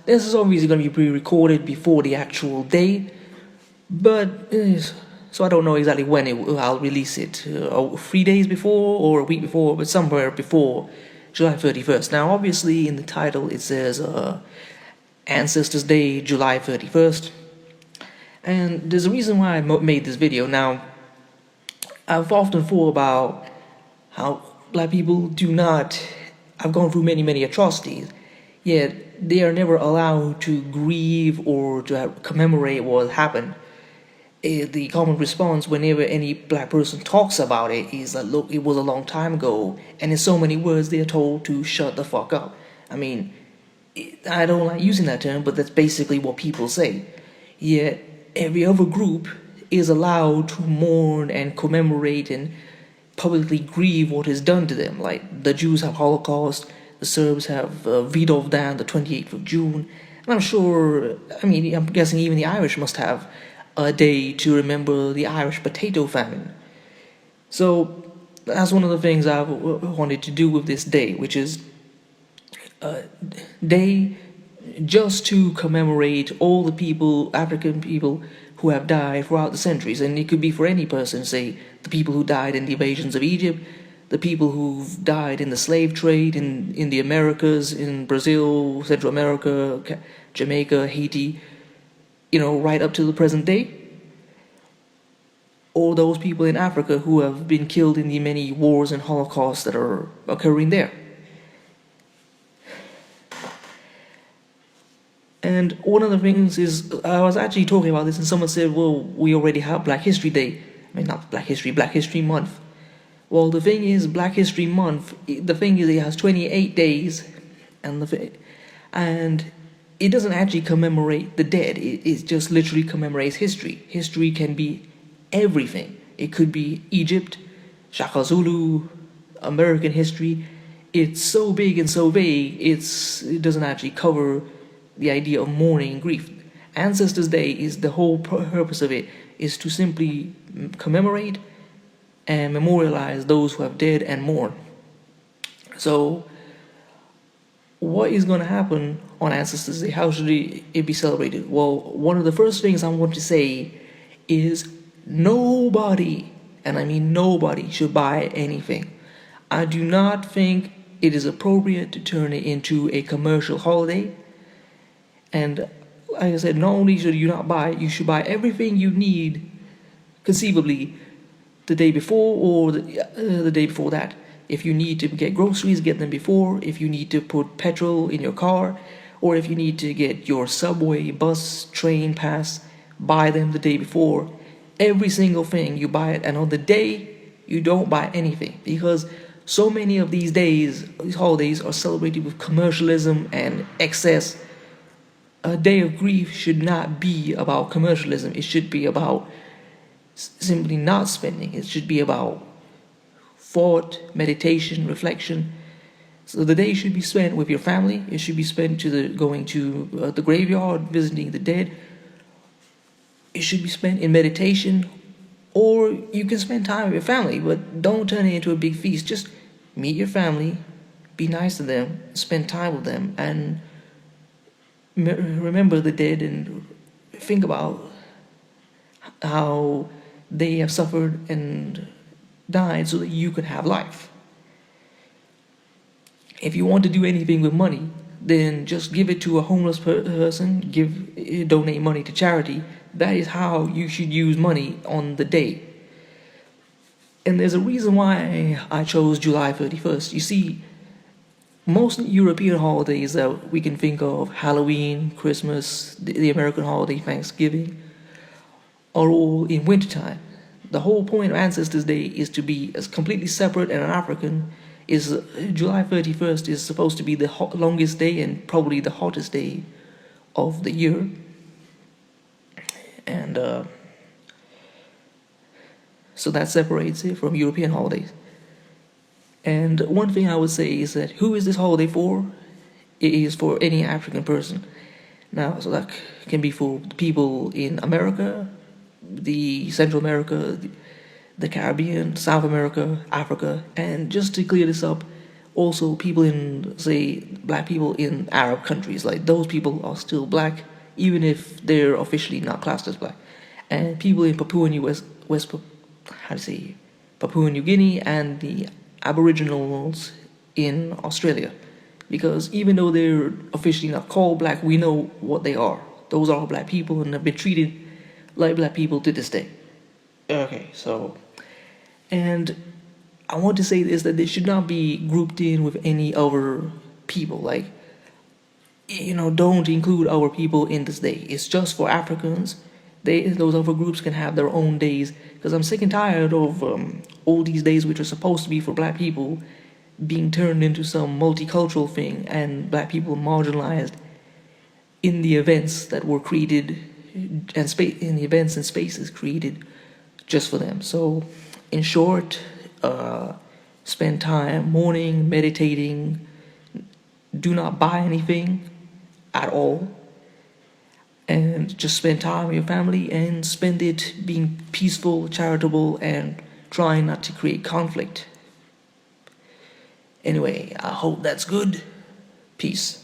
this is obviously going to be pre-recorded before the actual day, but so I don't know exactly when I'll release it. 3 days before or a week before, but somewhere before July 31st. Now, obviously, in the title it says Ancestors Day, July 31st. And there's a reason why I made this video. Now, I've often thought about how black people have gone through many atrocities, yet they are never allowed to grieve or to commemorate what happened. The common response whenever any black person talks about it is that, look, it was a long time ago, and in so many words they are told to shut the fuck up. I mean, I don't like using that term, but that's basically what people say. Yet every other group is allowed to mourn and commemorate and publicly grieve what is done to them. Like the Jews have Holocaust, the Serbs have Vidovdan, the 28th of June, and I'm guessing even the Irish must have a day to remember the Irish potato famine. So that's one of the things I wanted to do with this day, which is a day just to commemorate all the people, African people, who have died throughout the centuries. And it could be for any person, say the people who died in the invasions of Egypt, the people who've died in the slave trade in the Americas, in Brazil, Central America, Jamaica, Haiti, right up to the present day. Or those people in Africa who have been killed in the many wars and holocausts that are occurring there. And one of the things is, I was actually talking about this and someone said, well, we already have Black History Day. I mean, not Black History Month. Well, the thing is, Black History Month, the thing is it has 28 days, and it doesn't actually commemorate the dead. It just literally commemorates history. History can be everything. It could be Egypt, Shaka Zulu, American history. It's so big and so vague, it doesn't actually cover the idea of mourning and grief. Ancestors Day is the whole purpose of it, is to simply commemorate and memorialize those who have died and mourn. So, what is going to happen on Ancestors Day? How should it be celebrated? Well, one of the first things I want to say is nobody, and I mean nobody, should buy anything. I do not think it is appropriate to turn it into a commercial holiday. And like I said, not only should you not buy, you should buy everything you need, conceivably, the day before or the day before that. If you need to get groceries, get them before. If you need to put petrol in your car, or if you need to get your subway, bus, train pass, buy them the day before. Every single thing, you buy it, and on the day, you don't buy anything, because so many of these holidays are celebrated with commercialism and excess. A day of grief should not be about commercialism. It should be about simply not spending. It should be about thought, meditation, reflection. So the day should be spent with your family. It should be spent going to the graveyard, visiting the dead. It should be spent in meditation, or you can spend time with your family, but don't turn it into a big feast. Just meet your family, be nice to them, spend time with them, and remember the dead and think about how they have suffered and died so that you could have life. If you want to do anything with money, then just give it to a homeless person, donate money to charity. That is how you should use money on the day. And there's a reason why I chose July 31st. You see, most European holidays that we can think of, Halloween, Christmas, the American holiday, Thanksgiving, are all in wintertime. The whole point of Ancestors Day is to be as completely separate and an African. July 31st is supposed to be the longest day and probably the hottest day of the year. And so that separates it from European holidays. And one thing I would say is that who is this holiday for? It is for any African person. Now, so that can be for people in America, the Central America, the Caribbean, South America, Africa. And just to clear this up, Also, people in, say, black people in Arab countries, like those people are still black, even if they're officially not classed as black. And people in Papua New how to say, Papua New Guinea and the Aboriginals in Australia, because even though they're officially not called black, we know what they are. Those are all black people and have been treated like black people to this day. Okay, so, and I want to say this, that they should not be grouped in with any other people. Like, don't include our people in this day. It's just for Africans. Those other groups can have their own days. Because I'm sick and tired of all these days which are supposed to be for black people being turned into some multicultural thing and black people marginalized in the events that were created and in the events and spaces created just for them. So, in short, spend time mourning, meditating. Do not buy anything at all, and just spend time with your family and spend it being peaceful, charitable, and trying not to create conflict. Anyway, I hope that's good. Peace.